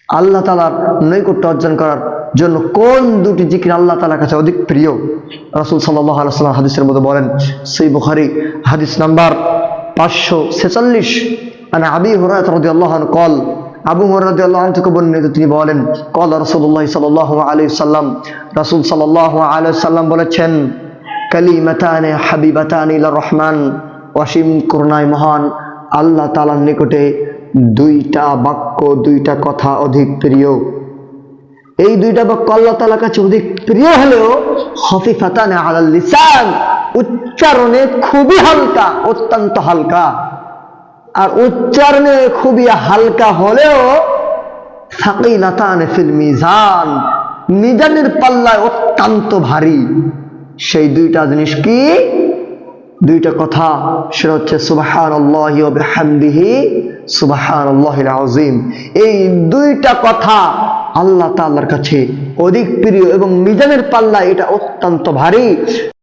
আল্লাহ তাআলার নৈকট্য অর্জন করার জন্য কোন দুটি জিকির আল্লাহ তাআলার কাছে অধিক প্রিয়? রাসূল সাল্লাল্লাহু আলাইহি ওয়াসাল্লাম হাদিসের মধ্যে বলেন, সহিহ বুখারী হাদিস নাম্বার 546, আনা আবি হুরায়রা রাদিয়াল্লাহু আনহু قال, আবু হুরায়রা রাদিয়াল্লাহু আনহু থেকে বর্ণিত, তিনি বলেন, قال রাসূলুল্লাহ সাল্লাল্লাহু আলাইহি ওয়াসাল্লাম, রাসূল সাল্লাল্লাহু আলাইহি ওয়াসাল্লাম বলেছেন, কালিমাতানি হাবিবাতানি ইলার রহমান, অসীম করুণায় মহান আল্লাহ তাআলার নিকটে দুইটা বাক্য, দুইটা কথা অধিক প্রিয়। এই দুইটা বাক্য আল্লাহ তাআলার কাছে অধিক প্রিয় হলেও খফিফাতানি আলাল লিসান, উচ্চারণে খুবই হালকা, অত্যন্ত হালকা। আর উচ্চারণে খুবই হালকা হলেও সাকিলাতানি ফিল মিজান, মিজানের পাল্লায় অত্যন্ত ভারী। সেই দুইটা জিনিস কি? দুইটা কথা, সেটা হচ্ছে সুবহানাল্লাহি ওয়া বিহামদিহি সুবহানাল্লাহিল আযীম। এই দুইটা কথা আল্লাহ তাআলার কাছে অধিক প্রিয় এবং মিজানের পাল্লা এটা অত্যন্ত ভারী।